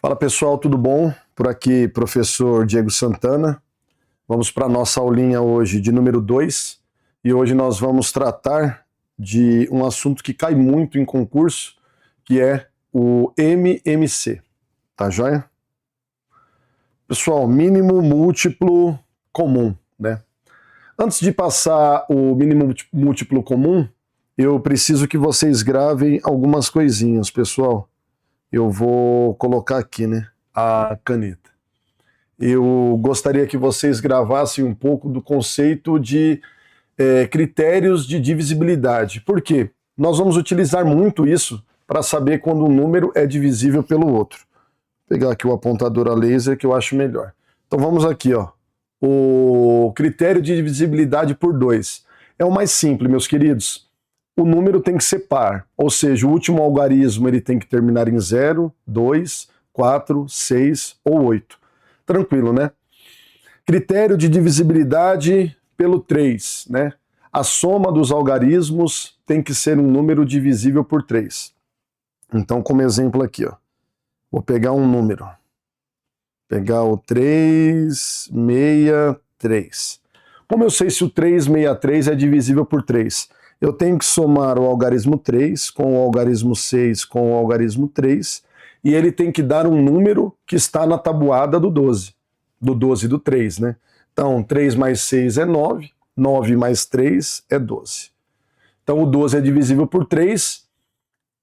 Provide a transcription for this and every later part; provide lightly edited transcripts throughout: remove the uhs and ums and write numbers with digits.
Fala pessoal, tudo bom? Por aqui, professor Diego Santana. Vamos para a nossa aulinha hoje de número 2 e hoje nós vamos tratar de um assunto que cai muito em concurso, que é o MMC. Tá joia? Pessoal, mínimo múltiplo comum, né? Antes de passar o mínimo múltiplo comum, eu preciso que vocês gravem algumas coisinhas, pessoal. Eu vou colocar aqui, né, a caneta. Eu gostaria que vocês gravassem um pouco do conceito de critérios de divisibilidade. Por quê? Nós vamos utilizar muito isso para saber quando um número é divisível pelo outro. Vou pegar aqui o apontador a laser que eu acho melhor. Então vamos aqui, ó. O critério de divisibilidade por 2. É o mais simples, meus queridos. O número tem que ser par, ou seja, o último algarismo ele tem que terminar em 0, 2, 4, 6 ou 8. Tranquilo, né? Critério de divisibilidade pelo 3, né? A soma dos algarismos tem que ser um número divisível por 3. Então, como exemplo aqui, ó, vou pegar um número. Pegar o 363. Como eu sei se o 363 é divisível por 3? Eu tenho que somar o algarismo 3 com o algarismo 6 com o algarismo 3, e ele tem que dar um número que está na tabuada do 12. Do 12 e do 3, né? Então, 3 mais 6 é 9, 9 mais 3 é 12. Então, o 12 é divisível por 3.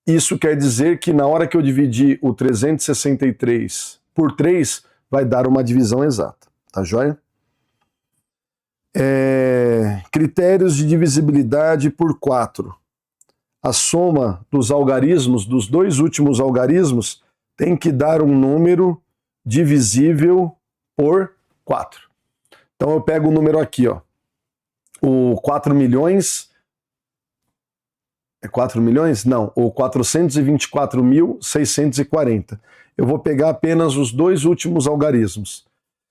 Isso quer dizer que na hora que eu dividir o 363 por 3, vai dar uma divisão exata. Tá joia? Critérios de divisibilidade por 4. A soma dos algarismos, dos dois últimos algarismos, tem que dar um número divisível por 4. Então eu pego o número aqui, ó. O 4 milhões... É 4 milhões? Não, o 424.640. Eu vou pegar apenas os dois últimos algarismos.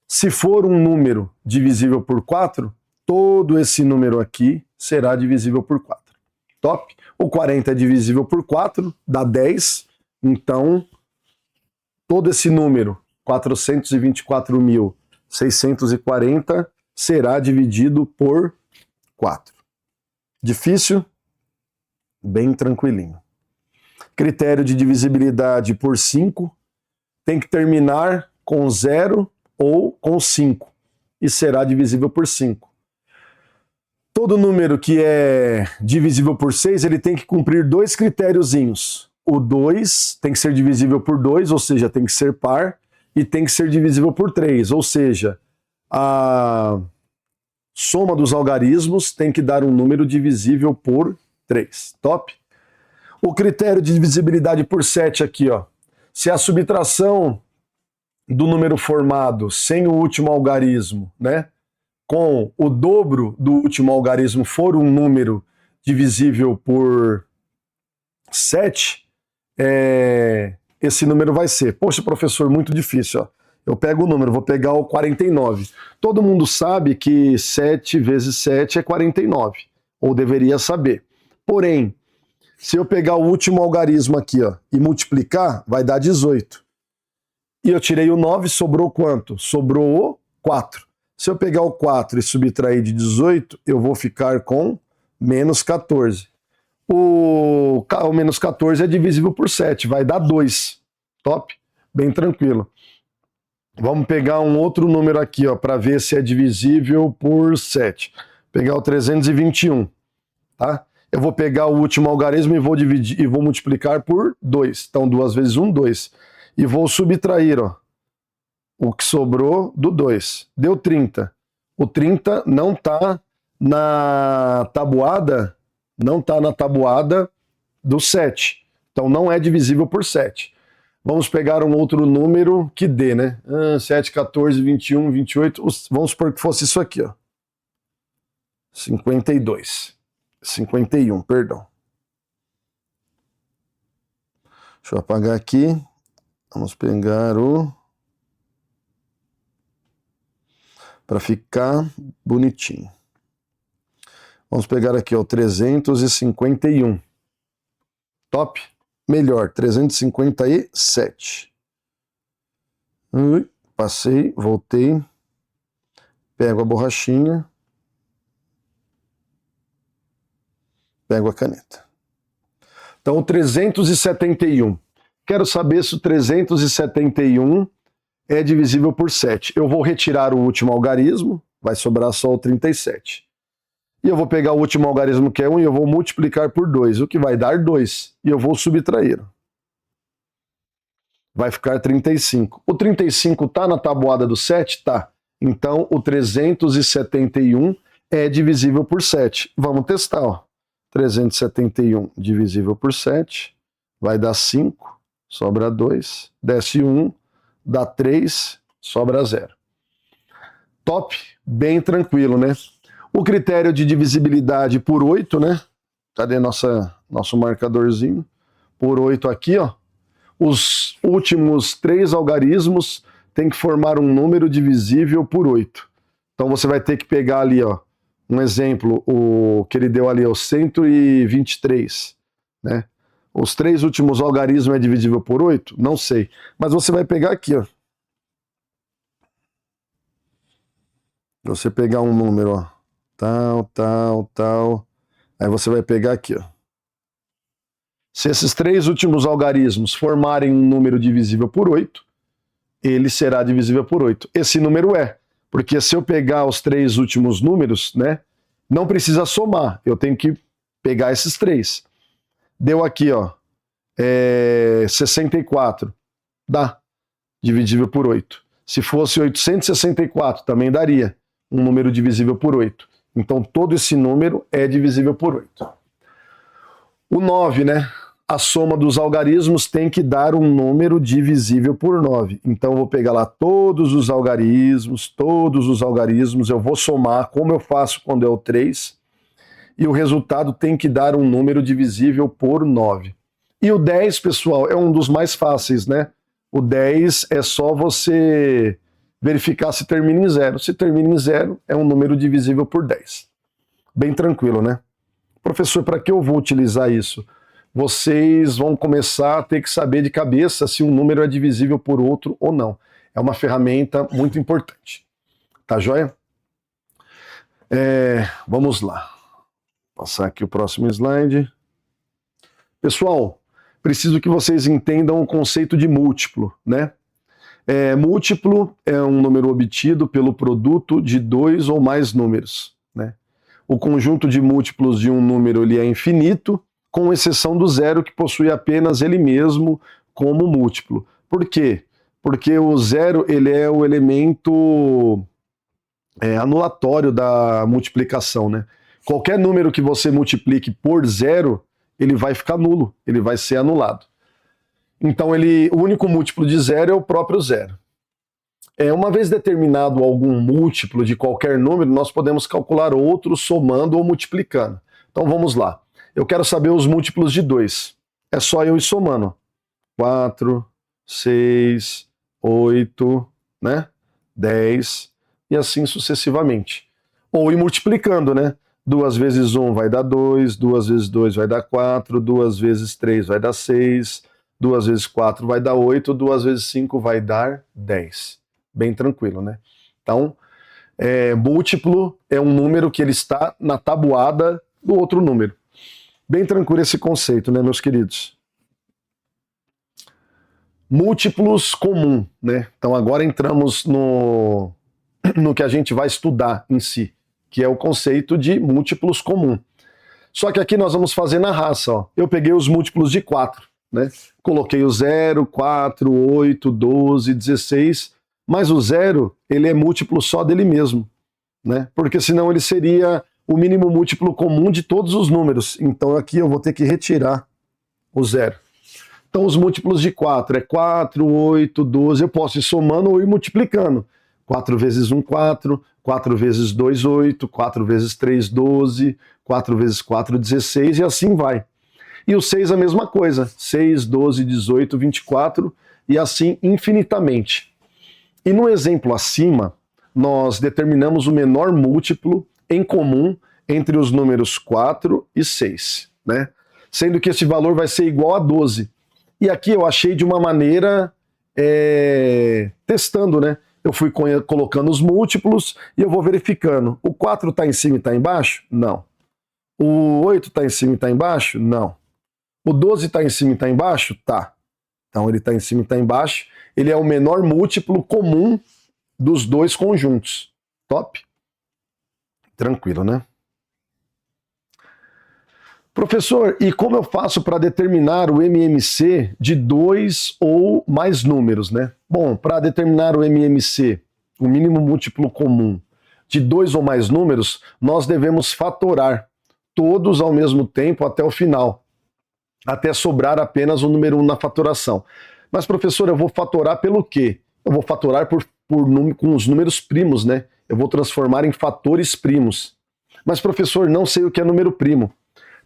Se for um número divisível por 4, todo esse número aqui será divisível por 4. Top? O 40 é divisível por 4, dá 10. Então, todo esse número, 424.640, será dividido por 4. Difícil? Bem tranquilinho. Critério de divisibilidade por 5 tem que terminar com 0 ou com 5 e será divisível por 5. Todo número que é divisível por 6, ele tem que cumprir dois critériozinhos. O 2 tem que ser divisível por 2, ou seja, tem que ser par, e tem que ser divisível por 3, ou seja, a soma dos algarismos tem que dar um número divisível por 3. Top? O critério de divisibilidade por 7 aqui, ó. Se a subtração do número formado sem o último algarismo, né, com o dobro do último algarismo for um número divisível por 7, esse número vai ser, poxa, professor, muito difícil, ó. Eu pego o número, vou pegar o 49. Todo mundo sabe que 7 vezes 7 é 49, ou deveria saber. Porém, se eu pegar o último algarismo aqui, ó, e multiplicar, vai dar 18. E eu tirei o 9, sobrou quanto? Sobrou o 4. Se eu pegar o 4 e subtrair de 18, eu vou ficar com menos 14. O menos 14 é divisível por 7, vai dar 2. Top? Bem tranquilo. Vamos pegar um outro número aqui, ó, para ver se é divisível por 7. Pegar o 321, tá? Eu vou pegar o último algarismo e vou dividir e vou multiplicar por 2. Então, 2 vezes 1, 2. E vou subtrair, ó, o que sobrou do 2. Deu 30. O 30 não está na tabuada, do 7. Então não é divisível por 7. Vamos pegar um outro número que dê, né? 7, 14, 21, 28. Vamos supor que fosse isso aqui, ó. 52. 51, perdão. Deixa eu apagar aqui. Vamos pegar o... para ficar bonitinho. Vamos pegar aqui, ó, 351. Top? Melhor, 357. Passei, voltei. Pego a borrachinha. Pego a caneta. Então, 371. Quero saber se o 371 é divisível por 7. Eu vou retirar o último algarismo, vai sobrar só o 37. E eu vou pegar o último algarismo, que é 1, e eu vou multiplicar por 2, o que vai dar 2. E eu vou subtrair. Vai ficar 35. O 35 está na tabuada do 7? Tá. Então, o 371 é divisível por 7. Vamos testar, ó. 371 divisível por 7 vai dar 5. Sobra 2, desce 1, dá 3, sobra 0. Top, bem tranquilo, né? O critério de divisibilidade por 8, né? Cadê nosso marcadorzinho? Por 8 aqui, ó. Os últimos 3 algarismos têm que formar um número divisível por 8. Então você vai ter que pegar ali, ó, um exemplo, o que ele deu ali, o 123, né? Os 3 últimos algarismos é divisível por 8? Não sei. Mas você vai pegar aqui, ó. Você pegar um número, ó. Tal. Aí você vai pegar aqui, ó. Se esses 3 últimos algarismos formarem um número divisível por 8, ele será divisível por 8. Esse número é. Porque se eu pegar os 3 últimos números, né? Não precisa somar. Eu tenho que pegar esses 3. Deu aqui, ó, 64. Dá. Dividível por 8. Se fosse 864, também daria um número divisível por 8. Então, todo esse número é divisível por 8. O 9, né? A soma dos algarismos tem que dar um número divisível por 9. Então, eu vou pegar lá todos os algarismos, eu vou somar, como eu faço quando é o 3, e o resultado tem que dar um número divisível por 9. E o 10, pessoal, é um dos mais fáceis, né? O 10 é só você verificar se termina em 0. Se termina em 0, é um número divisível por 10. Bem tranquilo, né? Professor, para que eu vou utilizar isso? Vocês vão começar a ter que saber de cabeça se um número é divisível por outro ou não. É uma ferramenta muito importante. Tá joia? Vamos lá. Passar aqui o próximo slide. Pessoal, preciso que vocês entendam o conceito de múltiplo, né? Múltiplo é um número obtido pelo produto de 2 ou mais números, né? O conjunto de múltiplos de um número ele é infinito, com exceção do 0, que possui apenas ele mesmo como múltiplo. Por quê? Porque o 0 ele é o elemento anulatório da multiplicação, né? Qualquer número que você multiplique por 0, ele vai ficar nulo, ele vai ser anulado. Então, o único múltiplo de 0 é o próprio 0. Uma vez determinado algum múltiplo de qualquer número, nós podemos calcular outro somando ou multiplicando. Então, vamos lá. Eu quero saber os múltiplos de 2. É só eu ir somando. 4, 6, 8, né? 10, e assim sucessivamente. Ou ir multiplicando, né? 2 vezes 1 vai dar 2, 2 vezes 2 vai dar 4, 2 vezes 3 vai dar 6, 2 vezes 4 vai dar 8, 2 vezes 5 vai dar 10. Bem tranquilo, né? Então, múltiplo é um número que ele está na tabuada do outro número. Bem tranquilo esse conceito, né, meus queridos? Múltiplos comum, né? Então, agora entramos no que a gente vai estudar em si, que é o conceito de múltiplos comum. Só que aqui nós vamos fazer na raça, ó. Eu peguei os múltiplos de 4, né? Coloquei o 0, 4, 8, 12, 16, mas o 0, ele é múltiplo só dele mesmo, né? Porque senão ele seria o mínimo múltiplo comum de todos os números. Então aqui eu vou ter que retirar o 0. Então os múltiplos de 4 é 4, 8, 12, eu posso ir somando ou ir multiplicando. 4 vezes 1, 4, 4 vezes 2, 8, 4 vezes 3, 12, 4 vezes 4, 16, e assim vai. E o 6 a mesma coisa, 6, 12, 18, 24, e assim infinitamente. E no exemplo acima, nós determinamos o menor múltiplo em comum entre os números 4 e 6, né? Sendo que esse valor vai ser igual a 12. E aqui eu achei de uma maneira testando, né? Eu fui colocando os múltiplos e eu vou verificando. O 4 está em cima e está embaixo? Não. O 8 está em cima e está embaixo? Não. O 12 está em cima e está embaixo? Tá. Então ele está em cima e está embaixo. Ele é o menor múltiplo comum dos dois conjuntos. Top? Tranquilo, né? Professor, e como eu faço para determinar o MMC de 2 ou mais números, né? Bom, para determinar o MMC, o mínimo múltiplo comum, de 2 ou mais números, nós devemos fatorar todos ao mesmo tempo até o final, até sobrar apenas o número 1 na fatoração. Mas, professor, eu vou fatorar pelo quê? Eu vou fatorar com os números primos, né? Eu vou transformar em fatores primos. Mas, professor, não sei o que é número primo.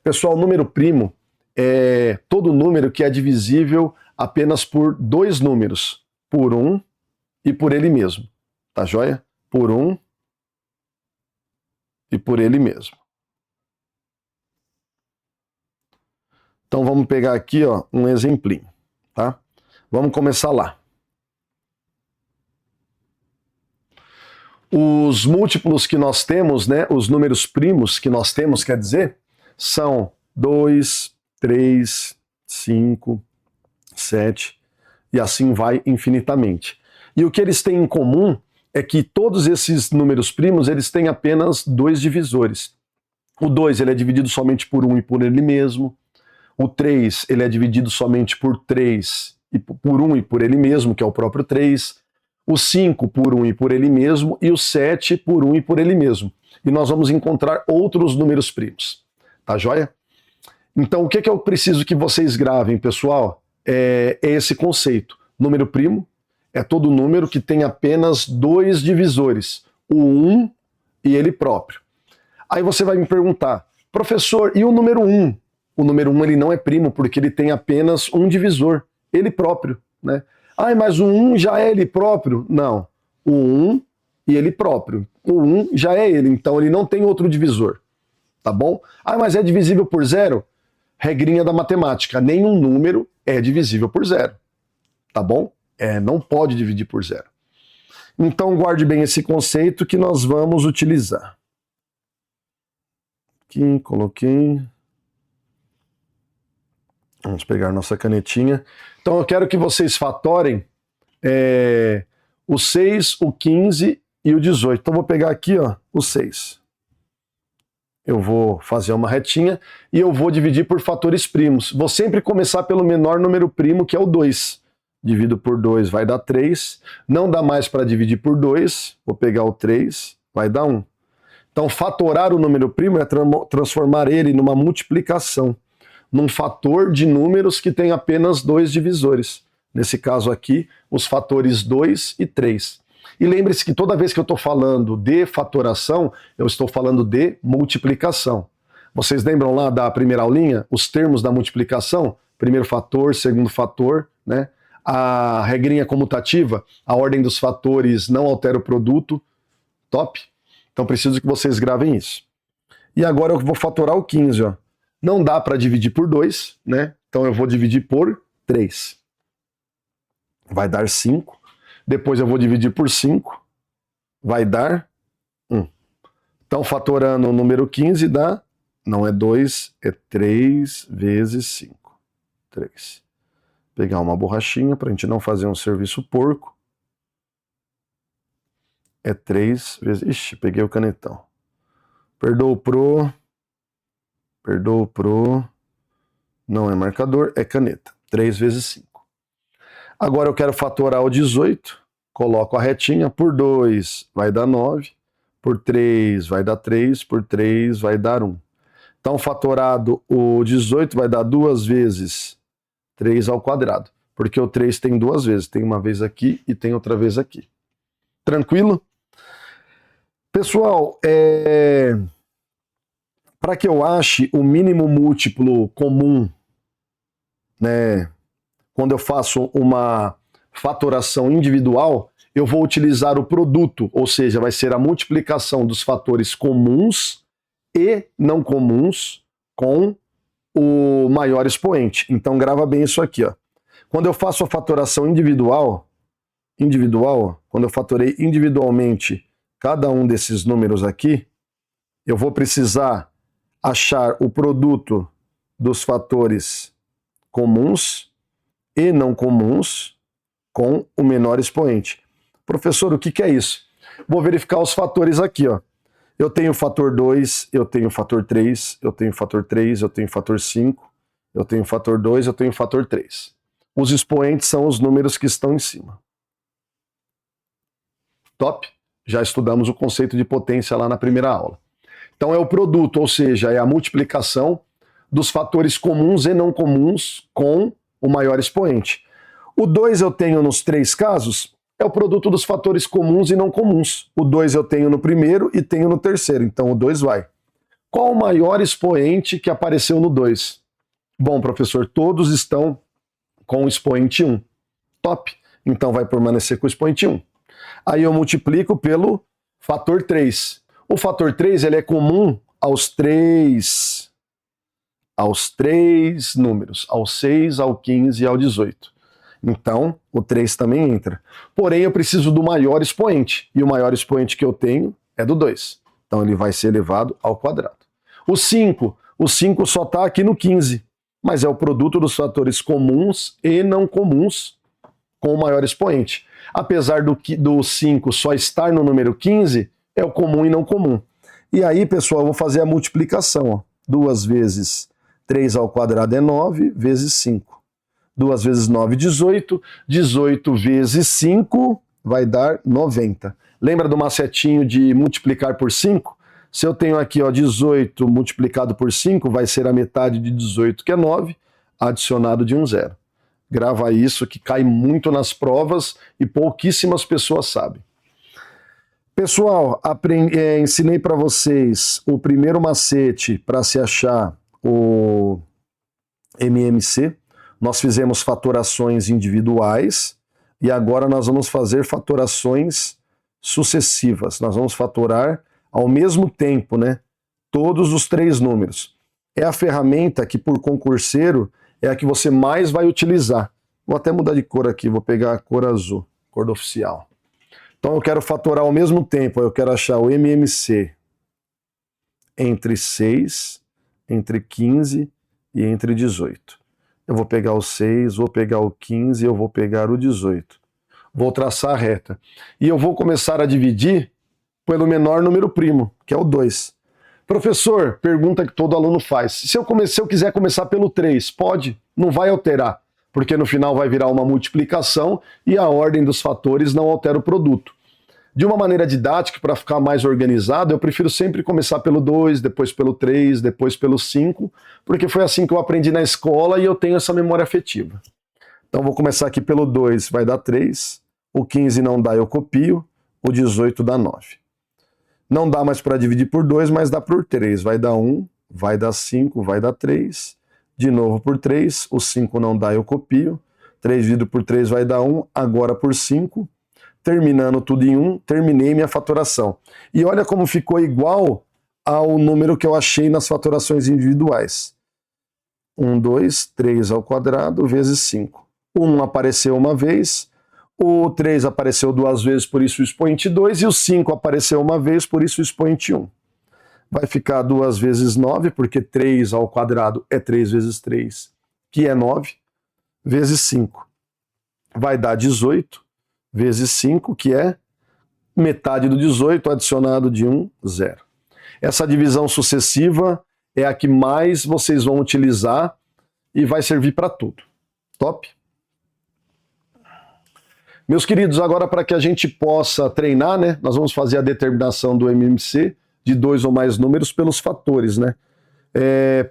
Pessoal, número primo é todo número que é divisível apenas por dois números, por 1 e por ele mesmo. Tá joia? Por 1 e por ele mesmo. Então vamos pegar aqui, ó, um exemplinho, tá? Vamos começar lá. Os múltiplos que nós temos, né, os números primos que nós temos, quer dizer, são 2, 3, 5, 7 e assim vai infinitamente. E o que eles têm em comum é que todos esses números primos, eles têm apenas dois divisores. O 2 ele é dividido somente por 1 e por ele mesmo. O 3 ele é dividido somente por 3 e por 1 e por ele mesmo, que é o próprio 3. O 5 por 1 e por ele mesmo. E o 7 por 1 e por ele mesmo. E nós vamos encontrar outros números primos. Tá joia? Então, o que eu preciso que vocês gravem, pessoal? É esse conceito. Número primo é todo número que tem apenas dois divisores, o 1 e ele próprio. Aí você vai me perguntar, professor, e o número 1? O número 1 ele não é primo porque ele tem apenas um divisor, ele próprio, né? Ah, mas o 1 já é ele próprio? Não. O 1 e ele próprio. O 1 já é ele, então ele não tem outro divisor. Tá bom? Ah, mas é divisível por zero? Regrinha da matemática, nenhum número é divisível por zero. Tá bom? Não pode dividir por zero. Então guarde bem esse conceito que nós vamos utilizar. Aqui, coloquei. Vamos pegar nossa canetinha. Então eu quero que vocês fatorem o 6, o 15 e o 18. Então vou pegar aqui, ó, o 6. Eu vou fazer uma retinha e eu vou dividir por fatores primos. Vou sempre começar pelo menor número primo, que é o 2. Divido por 2 vai dar 3. Não dá mais para dividir por 2. Vou pegar o 3, vai dar 1. Então, fatorar o número primo é transformar ele numa multiplicação, num fator de números que tem apenas dois divisores. Nesse caso aqui, os fatores 2 e 3. E lembre-se que toda vez que eu estou falando de fatoração, eu estou falando de multiplicação. Vocês lembram lá da primeira aulinha? Os termos da multiplicação? Primeiro fator, segundo fator, né? A regrinha comutativa, a ordem dos fatores não altera o produto. Top? Então preciso que vocês gravem isso. E agora eu vou fatorar o 15, ó. Não dá para dividir por 2, né? Então eu vou dividir por 3. Vai dar 5. Depois eu vou dividir por 5, vai dar 1. Então, fatorando o número 15 dá, não é 2, é 3 vezes 5. 3. Pegar uma borrachinha para a gente não fazer um serviço porco. É 3 vezes... Ixi, peguei o canetão. Perdoa o pro. Não é marcador, é caneta. 3 vezes 5. Agora eu quero fatorar o 18, coloco a retinha, por 2 vai dar 9, por 3 vai dar 3, por 3 vai dar 1. Então, fatorado o 18 vai dar 2 vezes 3 ao quadrado, porque o 3 tem duas vezes, tem uma vez aqui e tem outra vez aqui. Tranquilo? Pessoal, para que eu ache o mínimo múltiplo comum, né? Quando eu faço uma fatoração individual, eu vou utilizar o produto, ou seja, vai ser a multiplicação dos fatores comuns e não comuns com o maior expoente. Então grava bem isso aqui, ó. Quando eu faço a fatoração individual, quando eu fatorei individualmente cada um desses números aqui, eu vou precisar achar o produto dos fatores comuns e não comuns com o menor expoente. Professor, o que é isso? Vou verificar os fatores aqui, ó. Eu tenho o fator 2, eu tenho o fator 3, eu tenho o fator 3, eu tenho o fator 5, eu tenho o fator 2, eu tenho o fator 3. Os expoentes são os números que estão em cima. Top? Já estudamos o conceito de potência lá na primeira aula. Então é o produto, ou seja, é a multiplicação dos fatores comuns e não comuns com o maior expoente. O 2 eu tenho nos 3 casos, é o produto dos fatores comuns e não comuns. O 2 eu tenho no primeiro e tenho no terceiro, então o 2 vai. Qual o maior expoente que apareceu no 2? Bom, professor, todos estão com o expoente 1. Top! Então vai permanecer com o expoente 1. Aí eu multiplico pelo fator 3. O fator 3 ele é comum aos três números, ao 6, ao 15 e ao 18. Então, o 3 também entra. Porém, eu preciso do maior expoente. E o maior expoente que eu tenho é do 2. Então, ele vai ser elevado ao quadrado. O 5 só está aqui no 15. Mas é o produto dos fatores comuns e não comuns com o maior expoente. Apesar do 5 só estar no número 15, é o comum e não comum. E aí, pessoal, eu vou fazer a multiplicação. Ó. 2 vezes 3 ao quadrado é 9, vezes 5. 2 vezes 9, 18. 18 vezes 5 vai dar 90. Lembra do macetinho de multiplicar por 5? Se eu tenho aqui ó, 18 multiplicado por 5, vai ser a metade de 18, que é 9, adicionado de um zero. Grava isso, que cai muito nas provas e pouquíssimas pessoas sabem. Pessoal, ensinei para vocês o primeiro macete para se achar o MMC. Nós fizemos fatorações individuais e agora nós vamos fazer fatorações sucessivas. Nós vamos fatorar ao mesmo tempo, né? Todos os 3 números. É a ferramenta que, por concurseiro, é a que você mais vai utilizar. Vou até mudar de cor aqui, vou pegar a cor azul, cor do oficial. Então eu quero fatorar ao mesmo tempo, eu quero achar o MMC entre 6, entre 15 e entre 18. Eu vou pegar o 6, vou pegar o 15 e eu vou pegar o 18. Vou traçar a reta. E eu vou começar a dividir pelo menor número primo, que é o 2. Professor, pergunta que todo aluno faz. Se eu quiser começar pelo 3, pode? Não vai alterar, porque no final vai virar uma multiplicação e a ordem dos fatores não altera o produto. De uma maneira didática, para ficar mais organizado, eu prefiro sempre começar pelo 2, depois pelo 3, depois pelo 5, porque foi assim que eu aprendi na escola e eu tenho essa memória afetiva. Então vou começar aqui pelo 2, vai dar 3, o 15 não dá, eu copio, o 18 dá 9. Não dá mais para dividir por 2, mas dá por 3. Vai dar 1, vai dar 5, vai dar 3. De novo por 3, o 5 não dá, eu copio. 3 dividido por 3 vai dar 1, agora por 5. Terminando tudo em 1, terminei minha fatoração. E olha como ficou igual ao número que eu achei nas fatorações individuais. 1, 2, 3 ao quadrado vezes 5. O 1 apareceu uma vez, o 3 apareceu 2 vezes, por isso o expoente 2, e o 5 apareceu uma vez, por isso o expoente 1. Vai ficar 2 vezes 9, porque 3 ao quadrado é 3 vezes 3, que é 9, vezes 5. Vai dar 18, vezes 5, que é metade do 18, adicionado de 1, 0. Essa divisão sucessiva é a que mais vocês vão utilizar e vai servir para tudo. Top? Meus queridos, agora para que a gente possa treinar, né, nós vamos fazer a determinação do MMC de 2 ou mais números pelos fatores, né?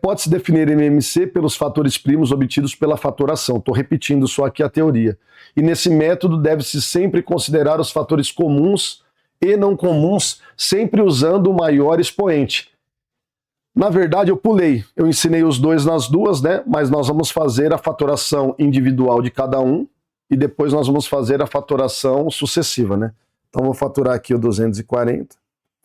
Pode-se definir MMC pelos fatores primos obtidos pela fatoração. Estou repetindo só aqui a teoria. E nesse método deve-se sempre considerar os fatores comuns e não comuns, sempre usando o maior expoente. Na verdade, eu pulei. Eu ensinei os 2 nas duas, né? Mas nós vamos fazer a fatoração individual de cada um e depois nós vamos fazer a fatoração sucessiva, né? Então vou fatorar aqui o 240.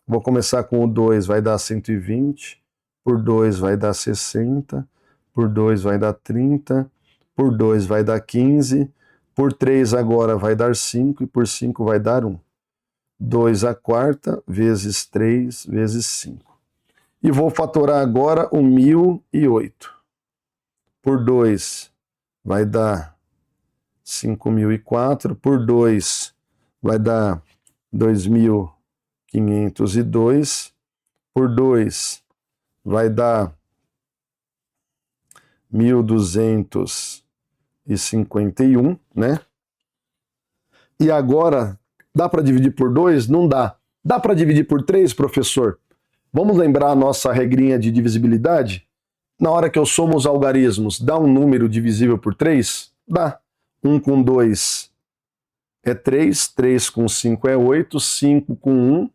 Vou começar com o 2, vai dar 120. Por 2 vai dar 60, por 2 vai dar 30, por 2 vai dar 15, por 3 agora vai dar 5 e por 5 vai dar 1. 2 à quarta vezes 3 vezes 5. E vou fatorar agora o 1008. Por 2 vai dar 5.004, por 2 vai dar 2.502, por 2 vai dar 1.251, né? E agora, dá para dividir por 2? Não dá. Dá para dividir por 3, professor? Vamos lembrar a nossa regrinha de divisibilidade? Na hora que eu somo os algarismos, dá um número divisível por 3? Dá. 1 com 2 é 3, 3 com 5 é 8, 5 com 1,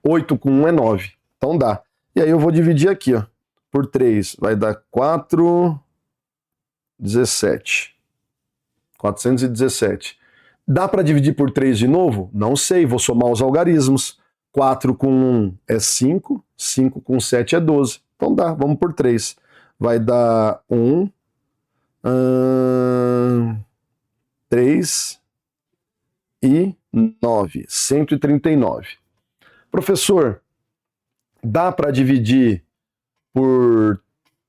8 com 1 é 9. Então dá. E aí eu vou dividir aqui, ó. Por 3 vai dar 417. 417. Dá para dividir por 3 de novo? Não sei, vou somar os algarismos. 4 com 1 é 5, 5 com 7 é 12. Então dá, vamos por 3. Vai dar 1, 3 e 9. 139. Professor, dá para dividir por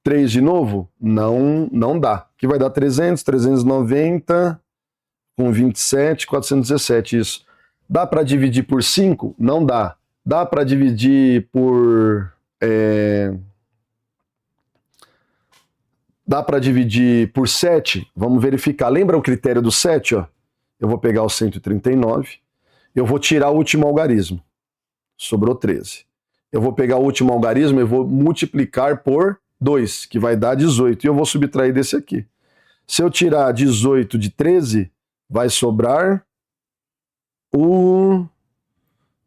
3 de novo? Não dá. Que vai dar 300, 390, com 27, 417, isso. Dá para dividir por 5? Não dá. Dá para dividir por... Dá para dividir por 7? Vamos verificar. Lembra o critério do 7? Ó? Eu vou pegar o 139. Eu vou tirar o último algarismo. Sobrou 13. Eu vou pegar o último algarismo e vou multiplicar por 2, que vai dar 18. E eu vou subtrair desse aqui. Se eu tirar 18 de 13, vai sobrar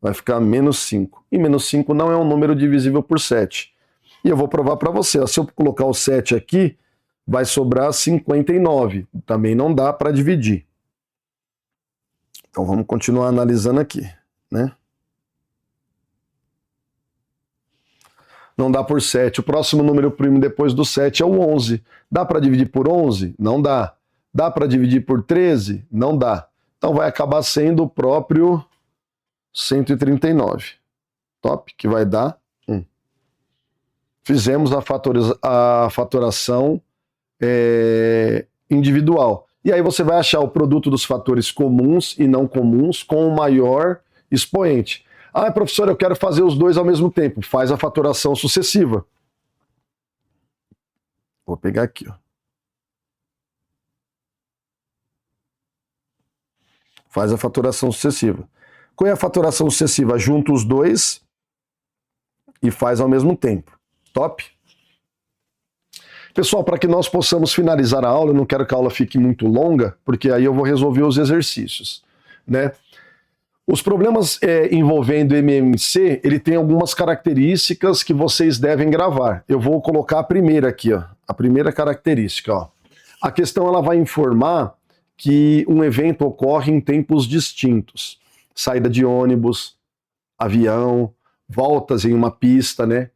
vai ficar menos 5. E menos 5 não é um número divisível por 7. E eu vou provar para você. Ó, se eu colocar o 7 aqui, vai sobrar 59. Também não dá para dividir. Então vamos continuar analisando aqui, né? Não dá por 7. O próximo número primo depois do 7 é o 11. Dá para dividir por 11? Não dá. Dá para dividir por 13? Não dá. Então vai acabar sendo o próprio 139. Top, que vai dar 1. Fizemos a fatoração individual. E aí você vai achar o produto dos fatores comuns e não comuns com o maior expoente. Ah, professor, eu quero fazer os dois ao mesmo tempo. Faz a fatoração sucessiva. Vou pegar aqui, ó. Faz a fatoração sucessiva. Qual é a fatoração sucessiva? Junta os dois e faz ao mesmo tempo. Top? Pessoal, para que nós possamos finalizar a aula, eu não quero que a aula fique muito longa, porque aí eu vou resolver os exercícios, né? Os problemas envolvendo MMC, ele tem algumas características que vocês devem gravar. Eu vou colocar a primeira aqui, ó. A primeira característica, ó. A questão ela vai informar que um evento ocorre em tempos distintos. Saída de ônibus, avião, voltas em uma pista, né?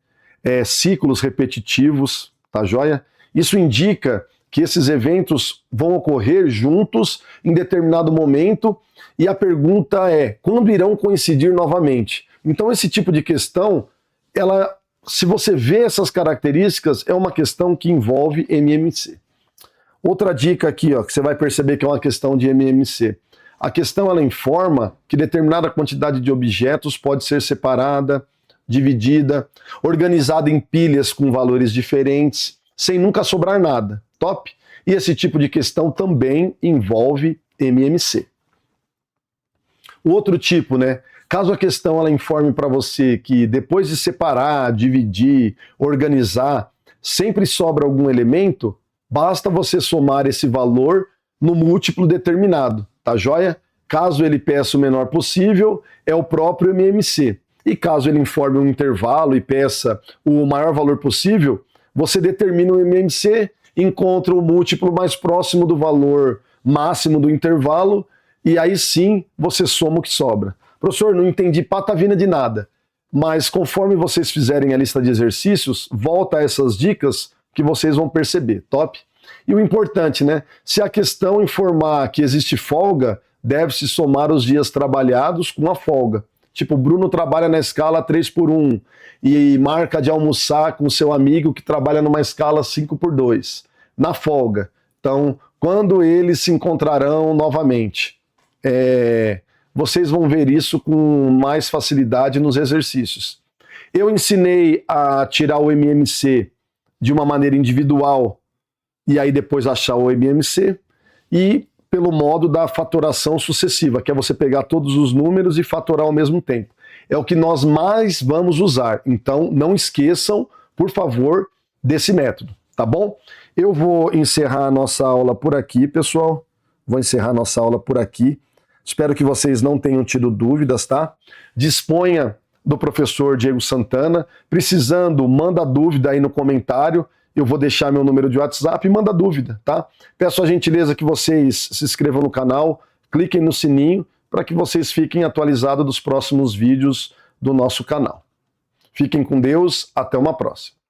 Ciclos repetitivos, tá joia? Isso indica que esses eventos vão ocorrer juntos em determinado momento e a pergunta é, quando irão coincidir novamente? Então esse tipo de questão, se você vê essas características, é uma questão que envolve MMC. Outra dica aqui, ó, que você vai perceber que é uma questão de MMC. A questão ela informa que determinada quantidade de objetos pode ser separada, dividida, organizada em pilhas com valores diferentes, sem nunca sobrar nada. Top? E esse tipo de questão também envolve MMC. O outro tipo, né? Caso a questão ela informe para você que depois de separar, dividir, organizar, sempre sobra algum elemento, basta você somar esse valor no múltiplo determinado, tá joia? Caso ele peça o menor possível, é o próprio MMC. E caso ele informe um intervalo e peça o maior valor possível, você determina o MMC, encontra o múltiplo mais próximo do valor máximo do intervalo e aí sim você soma o que sobra. Professor, não entendi patavina de nada, mas conforme vocês fizerem a lista de exercícios, volta a essas dicas que vocês vão perceber, top? E o importante, né? Se a questão informar que existe folga, deve-se somar os dias trabalhados com a folga. Tipo, o Bruno trabalha na escala 3x1 e marca de almoçar com seu amigo que trabalha numa escala 5x2, na folga. Então, quando eles se encontrarão novamente? Vocês vão ver isso com mais facilidade nos exercícios. Eu ensinei a tirar o MMC de uma maneira individual e aí depois achar o MMC, e pelo modo da fatoração sucessiva, que é você pegar todos os números e fatorar ao mesmo tempo. É o que nós mais vamos usar. Então, não esqueçam, por favor, desse método, tá bom? Eu vou encerrar a nossa aula por aqui, pessoal. Vou encerrar a nossa aula por aqui. Espero que vocês não tenham tido dúvidas, tá? Disponha do professor Diego Santana. Precisando, manda dúvida aí no comentário. Eu vou deixar meu número de WhatsApp e manda dúvida, tá? Peço a gentileza que vocês se inscrevam no canal, cliquem no sininho para que vocês fiquem atualizados dos próximos vídeos do nosso canal. Fiquem com Deus, até uma próxima.